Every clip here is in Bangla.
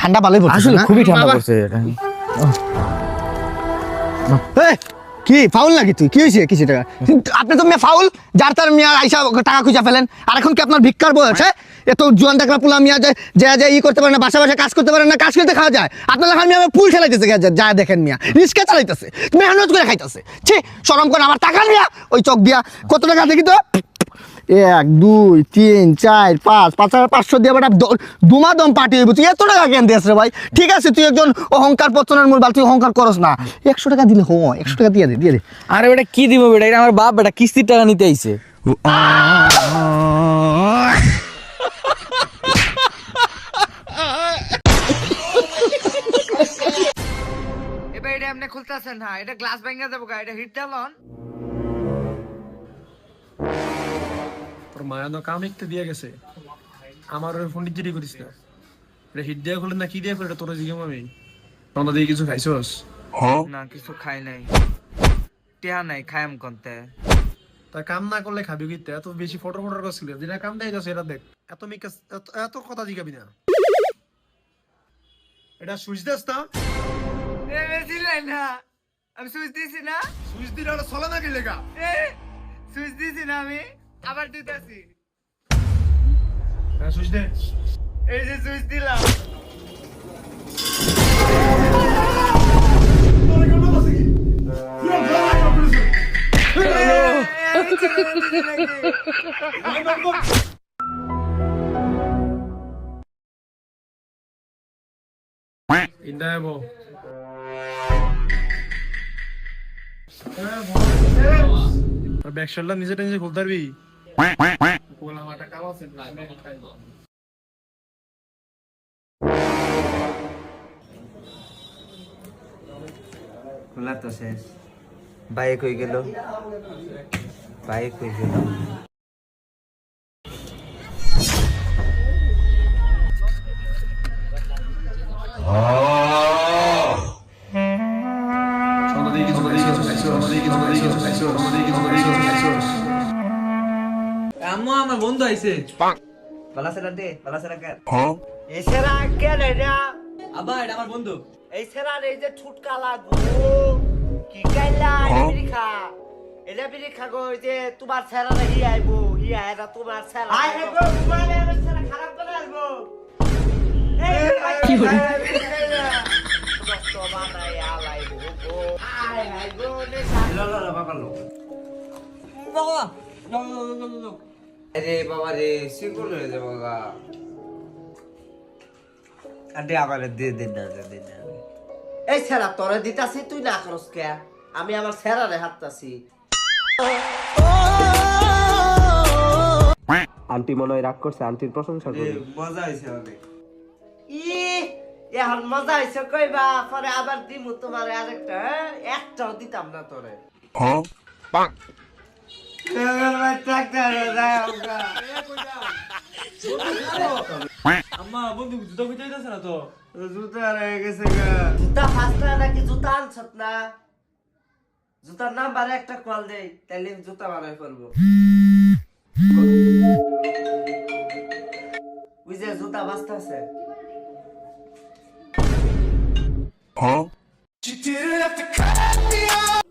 ঠান্ডা ভালোই পড়ছে আসলে না? খুবই ঠান্ডা পড়ছে এটা। এই, কি ফাউল নাকি তুই কি হয়েছে কিছু টাকা আপনি তো মিয়া ফাউল যার তার মিয়া আইসা টাকা খুঁজা ফেলেন আর এখন কি আপনার ভিক্ষার বয়স হ্যাঁ এত জোয়ান টাকা পোলা মিয়া যে ই করতে পারে না বাসা বাসা কাজ করতে পারে না কাজ করতে খাওয়া যায় আপনার লেখার মিয়া পুল খেলাইতেছে যা দেখেন মিয়া রিক্সা চালাইতেছে মেহনত করে খাইতেছে ছি শরম করে আমার টাকা মিয়া ওই চোখ দিয়া কত টাকা দেখি তো 1 2 3 4 5 5,500 দিয়ে বেটা দুমাদম পার্টি হইব তুই এত টাকা কেন দিয়েছ রে ভাই ঠিক আছে তুই একজন অহংকার পতনের মূল তুই অহংকার করস না 100 টাকা দিলে 100 টাকা দিয়ে দে আরে বেটা কি দিব বেটা এটা আমার বাপ বেটা কিস্তির টাকা নিতে আইছে। এবার এটা এমনি খুলতেছেন না এটা গ্লাস ভেঙে যাবো গা এটা হিট দেলন তোর মায়া তো কাম একটা দিয়ে গেছে আমার ওই ফোন জিরি করিস না এটা হিট দিয়ে খুলে না কি দিয়ে খুলে তোর জিজ্ঞেস আমি তোমরা দিয়ে কিছু খাইছস না কিছু খাই নাই টিয়া নাই খায়াম কোনতে তা কাম না করলে খাবি কি এত বেশি ফটো করছিল যেটা কাম দেয় সেটা দেখ এত মিকাস এত কথা জিগাবি না এটা সুইচ দেস না এ বেশিলাই না আমি সুইচ দিছি না সুইচ দিলে ওটা চলে না কি লেগা এ সুইচ দিছি না আমি আবার দিতেছি হ্যাঁ সুইচ দে এই যে সুইচ দিলাম ইন্দাবো ব্যাকশালটা নিজে নিজে খুলতে পারবি কোলা মাটা কাম আছে না আমি খাইবো খোলা তো শেষ বাইক হয়ে গেল বাইক হয়ে গেল আম্মু আমার বন্ধু আইছে। বালাসেরা দে বালাসেরা কে এই সেরা কে রে আব্বা এটা আমার বন্ধু। এই সেরা এই যে ছুটকা লাগু কি কাইলা বিরিখা এটা বিরিখা গো যে তোমার সেরা হি আইবো হি আইরা তোমার সেরা আই হেগো তোমার সেরা খারাপ করে আইবো কি হলো তো বানাই আলাইবো গো আই আই গো নে লা বাবা লো বাবা আরে বাবা রে সিঙ্গল হয়ে যাবো গা আরে আবার দে দে না দে না এই সেরা তোরে দিতাছি তুই না করস কে আমি আমার সেরা রে হাততাছি আন্টি মনে হয় রাগ করছে আন্টির প্রশংসা করি মজা হইছে অনেক এখন মজা হইছে কইবা পরে আবার দিমু তোমার আরেকটা একটাও দিতাম না তোরে আম্মা বন্ধু জুতা খুঁজে যাইতাছে না তো। জুতা রয়ে গেছে গা জুতা ফাস্টা নাকি জুতা আনছত না জুতার নাম্বারে একটা কল দেই তাইলে জুতা বানাই ফেলবো ওই যে জুতা বাস্তাছে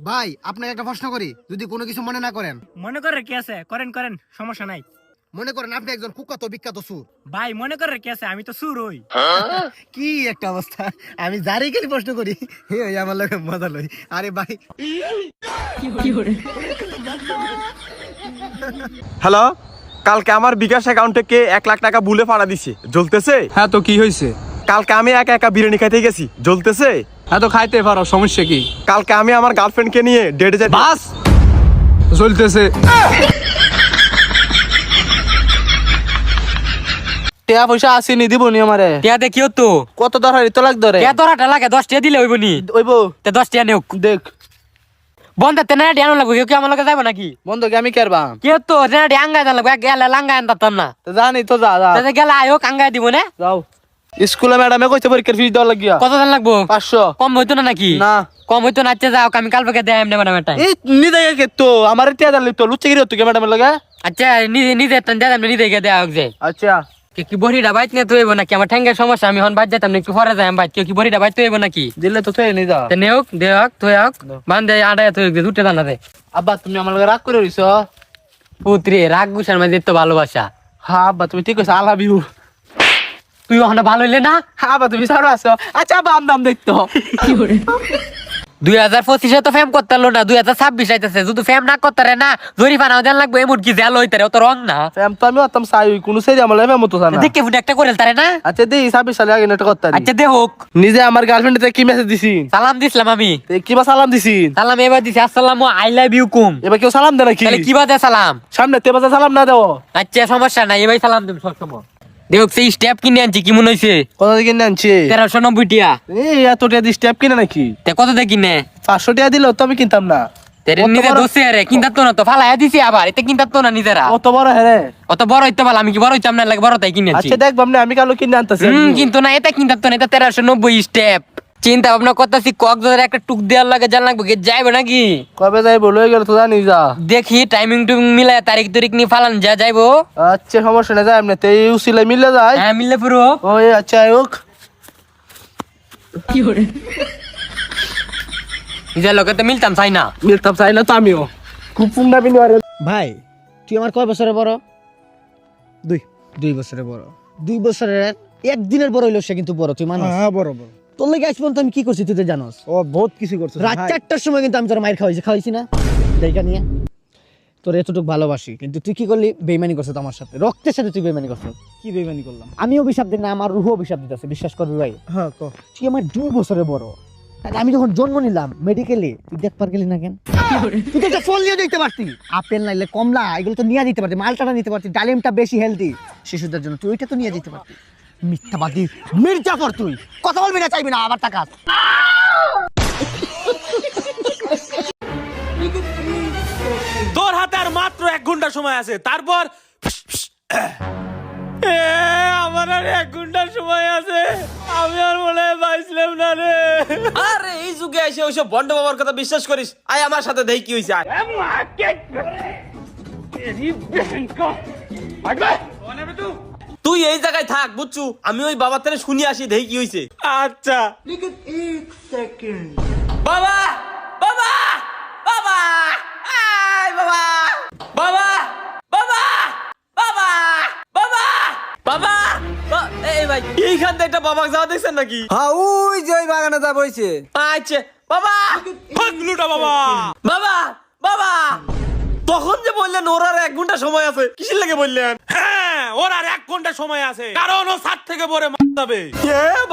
ভাই আপনাকে একটা প্রশ্ন করি যদি কোনো কিছু মনে না করেন মনে করে কি আছে করেন করেন সমস্যা নাই মনে করেন আপনি একজন কুখ্যাত বিখ্যাত সুর ভাই মনে করে কি আছে আমি তো সুর হই কি একটা অবস্থা আমি যারই গেলি প্রশ্ন করি হে ওই আমার লোকে মজা লই আরে ভাই হ্যালো কালকে আমার বিকাশ অ্যাকাউন্ট থেকে 1 লাখ টাকা ভুলে ফাড়া দিছে জ্বলতেছে হ্যাঁ তো কি হয়েছে? কালকে আমি একা একা বিরিয়ানি খাইতে গেছি জ্বলতেছে হ্যাঁ তো খাইতে পারো, সমস্যা কি? কালকে আমি আমার গার্লফ্রেন্ডকে নিয়ে ডেটে যাই বাস জ্বলতেছে। টিয়া পয়সা আসেনি দিব নি আমারে। টিয়া দে কি হতো কত দরকারি তো লাগ ধরে টিয়া ধরাটা লাগে 10 টিয়া দিলে হইব নি ওইবো তে 10 টিয়া নেও দেখ বন্ধা তে না টিয়া লাগবে কেউ কি আমার লগে যাইব নাকি বন্ধু কি আমি করবা কি হতো না আঙ্গাই দান লাগবে গেলে লাঙ্গাই আনতাম না তো জানি তো যা যা তে গেলে আয়ো আঙ্গাই দিব না যাও স্কুলে ম্যাডামে কইছে পরীক্ষার ফিস দেওয়া লাগিয়া কত দান লাগবো 500 কম হইতো না নাকি না কম হইতো না আচ্ছা যাও আমি কাল থেকে দেয় এমনি ম্যাডাম এটা এই নিদে কে তো আমার টিয়া দালি তো লুচি গিরি তো কে ম্যাডামের লাগে আচ্ছা নিজে নিজে তন দাদা নিজে কে দেয়া হোক যে আচ্ছা কে কি বড়িটা বাইত নিয়ে তুইব নাকি আমার ঠ্যাঙ্গের সমস্যা আমি হন বাইত যাইতাম না একটু পরে যাই আমি বাইত কেউ কি বড়িটা বাইত তুইব নাকি দিলে তো তুই নিয়ে যা তে নেওক দেওক তুইক বান্ধে আড়ায় তুই দুটো দানা দে আব্বা তুমি আমার লগে রাগ করে রইছো পুত্রে রাগ গুছার মাঝে তো ভালোবাসা হ্যাঁ আব্বা তুমি ঠিক কইছো আই লাভ ইউ তুই ওখানে ভালো হইলে না হ্যাঁ আব্বা তুমি সারো আছো আচ্ছা আব্বা আম দাম দেখতো 2025 তো ফেম করতে পারলো না 2026 আইতেছে যদি ফেম না করতে রে না জরিফানাও দেন লাগবে এমন কি জেল হইতে রে অত রং না ফ্যাম তো আমি অতম চাই কোন সেরি আমার লাগে মতো জানা দেখে ফুটে একটা করে তারে না আচ্ছা দেই 26 সালে আগে নেট করতে আচ্ছা দে হোক নিজে আমার গার্লফ্রেন্ডে কি মেসেজ দিছি সালাম দিছিলাম আমি কিবা সালাম দিছি সালাম এবার দিছি আসসালামু আই লাভ ইউ কুম এবার কেউ সালাম দে নাকি তাহলে কি বাদে সালাম সামনে তে বাজে সালাম না দাও আচ্ছা সমস্যা নাই এবার সালাম দেব সব সময় দেখ সেই স্টেপ কিনে আনছি কি মনে হইছে কত দিকে আনছি 1390 টিয়া এই এত টাকা দি স্টেপ কিনে নাকি তে কত দিয়ে কিনে 500 টাকা দিলে তো আমি কিনতাম না তেরে কত নিজে বড়- দোষে রে কিনতাম তো না তো ফালায়া দিছি আবার এতে কিনতাম তো না নিজেরা কত বড় হ্যাঁ অত বড় হইতে পারলাম আমি কি বড় হইতাম না লাগে বড় তাই কিনেছি আচ্ছা দেখ বামনে আমি কালো কিনে আনতাছি কিন্তু না এটা কিনতাম তো না এটা 1390 স্টেপ চিন্তা ভাবনা করতেছি কক্সবাজারে একটা টুক দেওয়ার লাগে জান লাগবে কে যাইবে নাকি কবে যাইবো লই গেল তো জানি যা দেখি টাইমিং টু মিলাই তারিখ তারিখ নিয়ে ফালান যা যাইবো আচ্ছা সমস্যা নাই যাই এমনি তে উসিলে মিলে যায় হ্যাঁ মিললে পুরো ওই আচ্ছা হোক নিজের লোকে তো মিলতাম চাই না মিলতাম চাই না তো আমিও খুব পুন্না বিনি আরে ভাই তুই আমার কয় বছরের বড় 2 বছরের বড় 2 বছরের একদিনের বড় হইলো সে কিন্তু বড় তুই মানুষ হ্যাঁ বড় বড় তোর লাগে আজ পর্যন্ত আমি কি করছি তুই তো জানোস ও বহুত কিছু করছিস রাত 4টার সময় কিন্তু আমি তোর মায়ের খাওয়াইছি না দেখা নিয়ে তোর এতটুকু ভালোবাসি কিন্তু তুই কি করলি বেইমানি করছিস আমার সাথে রক্তের সাথে তুই বেইমানি করছিস কি বেইমানি করলাম আমি অভিশাপ দিই না আমার রুহ অভিশাপ দিতেছে বিশ্বাস করবি ভাই হ্যাঁ ক তুই আমার 2 বছরের বড় তাহলে আমি যখন জন্ম নিলাম মেডিকেলে তুই দেখবার গেলি না কেন তুই তো একটা ফল নিয়ে দেখতে পারতি আপেল নাইলে কমলা এগুলো তো নিয়ে দিতে পারতি মালটাটা নিতে পারতি ডালিমটা বেশি হেলদি শিশুদের জন্য তুই ওইটা তো নিয়ে দিতে পারতি মিথ্যাবাদী মির্জাফর তুই কথা বলবি না চাইবি না আবার টাকা তোর হাতে আর মাত্র 1 ঘন্টা সময় আছে তারপর আমার আর 1 ঘন্টা সময় আছে আমি আর মনে হয় বাঁচলাম না রে। আরে এই যুগে এসে ওইসব বন্ড বাবার কথা বিশ্বাস করিস আয় আমার সাথে দেখ কি হইছে আয়। তুই এই জায়গায় থাক বুঝছু আমি ওই বাবার থেকে শুনি আসি দেখ কি হইছে আচ্ছা বাবা বাবা বাবা আয় বাবা বাবা বাবা বাবা বাবা বাবা এই ভাই এইখান থেকে একটা বাবা যাওয়া দেখছেন নাকি হ্যাঁ ওই যে ওই বাগানে যা বইছে আচ্ছা বাবা লুটা বাবা বাবা বাবা তখন যে বললেন ওর আর 1 ঘন্টা সময় আছে কিসের লাগে বললেন হ্যাঁ ওর আর 1 ঘন্টা সময় আছে কারণ ও ছাদ থেকে পড়ে মারা যাবে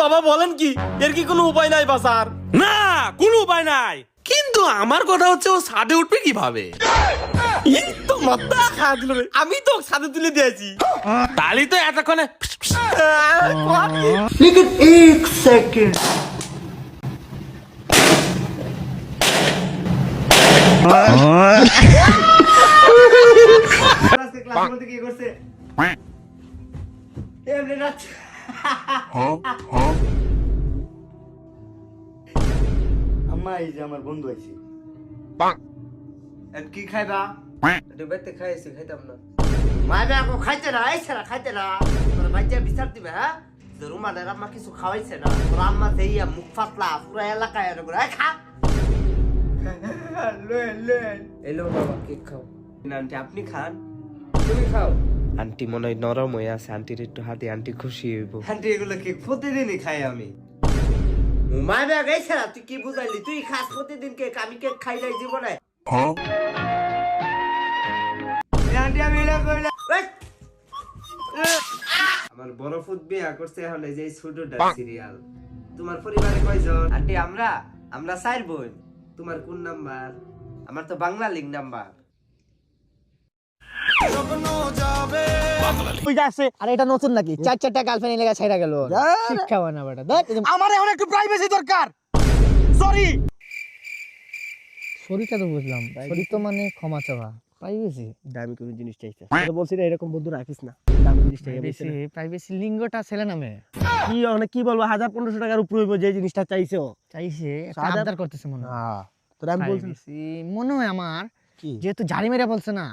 বাবা বলেন কি এর কি কোনো উপায় নাই বাসার না কোনো উপায় নাই কিন্তু আমার কথা হচ্ছে ও ছাদে উঠবে কিভাবে তো মাথা খা দিল রে আমি তো ছাদে তুলে দিয়েছি তালি তো এতক্ষণে আজকে ক্লাসের মধ্যে কি করছে এমনি নাচ আম্মা এই যে আমার বন্ধু আইছে কি খাইবা একটু বেতে খাইছি খাইতাম না মাইবে আকো খাইতে না আইছে না খাইতে না তোর বাচ্চা বিচার দিবে হ্যাঁ যে রুমানের আম্মা কিছু খাওয়াইছে না তোর আম্মা দেইয়া মুখ ফাটলা পুরো এলাকায় এরকম খা এলো বাবা কেক খাও আন্টি আপনি খান তুমি খাও আন্টি মনে হয় নরম হয়ে আছে আন্টির একটু হাতে আন্টি খুশি হইব আন্টি এগুলো কেক প্রতিদিনই খাই আমি মাইবে গাইছে না তুই কি বুঝাইলি তুই খাস প্রতিদিন কেক আমি কেক খাই নাই জীবনে আন্টি আমি এটা কইলা আমার বড় ফুট বিয়া করছে এখন এই যে ছোটটা সিরিয়াল তোমার পরিবারে কয়জন আন্টি আমরা 4 বোন তোমার কোন নাম্বার আমার তো বাংলা লিং নাম্বার ওই যাচ্ছে আর এটা নতুন নাকি 4-4টা গার্লফ্রেন্ড এলাকা ছাইরা গেল শিক্ষা বানা বেটা দেখ আমার এখন একটু প্রাইভেসি দরকার সরি শরীরটা তো বুঝলাম শরীর তো মানে ক্ষমা চাওয়া প্রাইভেসি দামি কোন জিনিস চাইছে তো বলছি না এরকম বন্ধু রাখিস না দামি জিনিস চাইছে প্রাইভেসি লিঙ্গটা ছেলে নামে কি অনেক কি বলবো 1500 টাকার উপরে হইব যে জিনিসটা চাইছো চাইছে একটা সাদা- আবদার করতেছে মনে হয় হ্যাঁ তোর আমি বলছি Privacy, মনে হয় আমার কি যেহেতু জারি মেরা বলছে না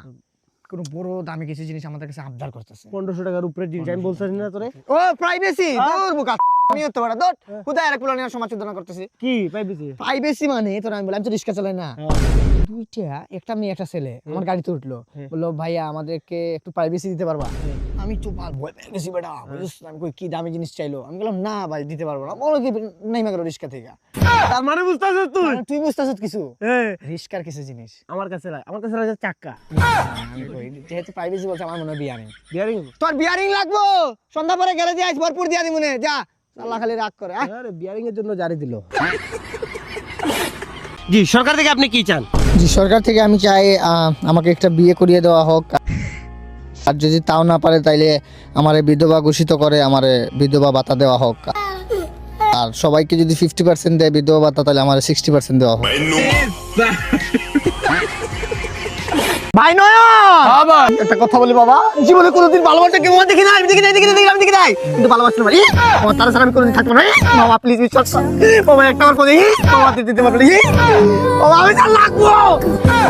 কোনো বড় দামি কিছু জিনিস আমাদের কাছে আবদার করতেছে। 1500 টাকার উপরে জিনিস আমি বলছি না তোরে। ও প্রাইভেসি, দূর বুকা আমি তো বড় দট কোথায় আরেক পুলানিয়ার সমাজ চোদনা করতেছি। কি প্রাইভেসি? প্রাইভেসি মানে তোর আমি বললাম তো রিস্কা চালাই না, দুইটা একটা মেয়ে একটা ছেলে আমার গাড়িতে উঠলো, বললো ভাইয়া আমাদেরকে একটু প্রাইভেসি দিতে পারবা? আমি তো ভয় পেয়ে গেছি বেটা, আমি কই কি দামি জিনিস চাইলো, আমি বললাম না ভাই দিতে পারবো না। বলো কি নাই মাগলো রিস্কা থেকে। তার মানে বুঝতাছিস তুই? তুই বুঝতেছিস কিছু হ্যাঁ রিস্কার কিছু জিনিস আমার কাছে লাগে চাক্কা। আমি কই যেহেতু প্রাইভেসি বলছে আমার মনে হয় বিয়ারিং। বিয়ারিং? তোর বিয়ারিং লাগবো, সন্ধ্যা পরে গ্যারেজে আইস ভরপুর দিয়া দিমুনে যা। আল্লাহ খালি রাগ করে। আরে বিয়ারিং এর জন্য জারি দিল। জি সরকার থেকে আপনি কি চান? জি সরকার থেকে আমি চাই আমাকে একটা বিয়ে করিয়ে দেওয়া হোক, আর যদি তাও না পারে তাইলে আমারে বিধবা ঘোষিত করে আমারে বিধবা ভাতা দেওয়া হোক, আর সবাইকে যদি 50% দেয় বিধবা ভাতা তাহলে আমারে 60% দেওয়া হোক। ভাই নয়ন একটা কথা বলি বাবা, জীবনে কোনোদিন ভালোবাসা কেউ দেখি না, আমি দেখি নাই কিন্তু ভালোবাসতে পারি তার সাথে আমি কোনোদিন থাকবো না। বাবা প্লিজ বিশ্বাস কর বাবা, একটা বার করে বাবা দিতে পারবে বাবা, আমি তার লাগবো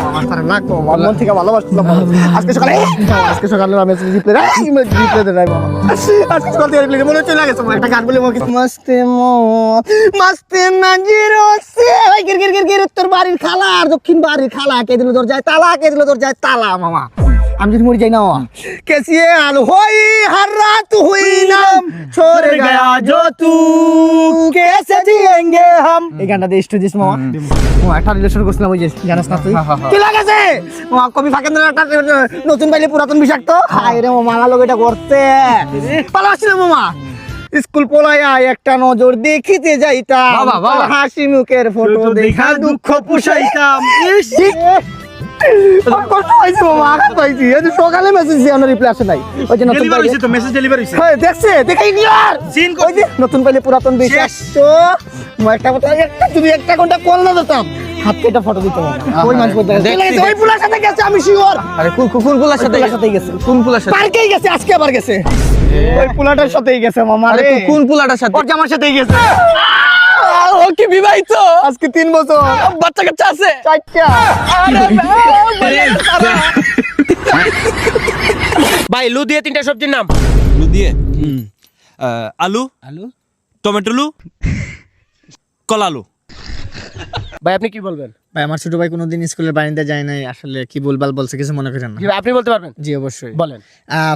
আমার তার লাগবো, আমার মন থেকে ভালোবাসলাম। আজকে সকালে আমি রিপ্লে দেয় বাবা, আজকে সকাল থেকে রিপ্লে মনে চলে গেছে একটা গান বলে মস্তে মস্তে নাজিরো সে গির গির গির গির তোর বাড়ির খালা আর দক্ষিণ বাড়ির খালা কে দিল দরজায় তালা, কে দিল দরজায় তালা। মামা আমি যদি মরে যাই না কেসিয়ে আল হই হর রাত হুই নাম छोड़ गया जो तू कैसे जिएंगे हम। এই গানটা দিয়ে স্টুডিওস মামা একটা রিলেশন করছিলাম, ওই যে জানাস না তুই কি লাগাছে মামা কবি ফাকেন্দ্র একটা নতুন বাইলে পুরাতন বিষাক্ত হায় রে মামা লোক এটা করতে ভালোবাসি না মামা। স্কুল পলায়া একটা নজর দেখিতে যাইতাম, হাসি মুখের ফটো দেখা দুঃখ পুষাইতাম। কষ্ট হয়েছে মামা, আঘাত পাইছি। সকালে মেসেজ দিয়ে আমার রিপ্লাই আসে নাই, ওই যে নতুন মেসেজ ডেলিভারি হইছে। হ্যাঁ দেখছে দেখাই ক্লিয়ার সিন কই যে নতুন পাইলে পুরাতন বিশ্বাস তো একটা কথা যদি একটা ঘন্টা কল না দিতাম হাত কেটে ফটো দিতে হবে। ওই মানুষ বলতে গেছে ওই পুলার সাথে গেছে, আমি শিওর। আরে কোন পুলার সাথে গেছে? কোন পুলার সাথে? পার্কেই গেছে, আজকে আবার গেছে ওই পুলাটার সাথেই গেছে মামা। আরে কোন পুলাটার সাথে? ওর জামার সাথেই গেছে। ও কি বিবাহিত? আজকে 3 বছর, বাচ্চা কাচ্চা আছে 4টা। ভাই লু দিয়ে 3টা সবজির নাম। লু দিয়ে আলু, টমেটো লু, কলালু। ভাই আপনি কি বলবেন? ভাই আমার ছোট ভাই কোনোদিন স্কুলের বারান্দা যায় নাই, আসলে কি বলবাল বলছে কিছু মনে করেন না। আপনি বলতে পারবেন? জি অবশ্যই বলেন।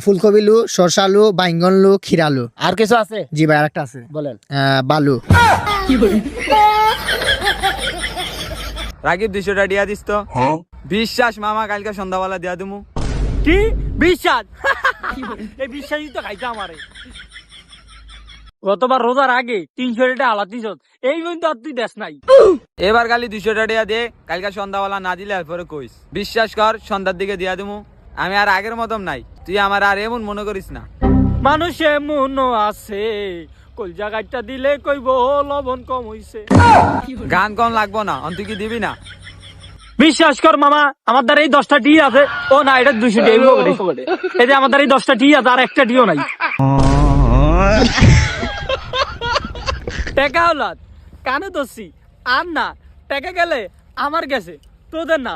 ফুলকপি লু, শসা লু, বাইঙ্গন লু, খিরা লু। আর কিছু আছে? জি ভাই আরেকটা আছে। বলেন। বালু। রাকিব 200 টাকা দিয়া দিস তো। বিশ্বাস মামা কালকে সন্ধ্যাবেলা দিয়া দিমু। কি বিশ্বাস? এই বিশ্বাসই তো খাইতে আমারে গতবার রোজার আগে 300 টাকা আলাদ দিছ, এই পর্যন্ত আর তুই দেশ নাই। এবার খালি 200 টাকা দিয়া দে, কালকে সন্ধ্যাবেলা না দিলে এরপরে কইস। বিশ্বাস কর সন্ধ্যার দিকে দিয়া দিমু। আমি আর আগের মতন নাই, তুই আমার আর এমন মনে করিস না। মানুষ এমন আছে কল জায়গাটা দিলে কইব লবণ কম হইছে। গান কম লাগবো না, তুই কি দিবি না? বিশ্বাস কর মামা, আমার দ্বারা এই 10টা টি আছে। ও না, এটা 200 টি এই যে আমার দ্বারা এই 10টা টি আছে, আর একটা টিও নাই। টাকা হলাত কানে দোষী আর না, টাকা গেলে আমার গেছে, তোদের না।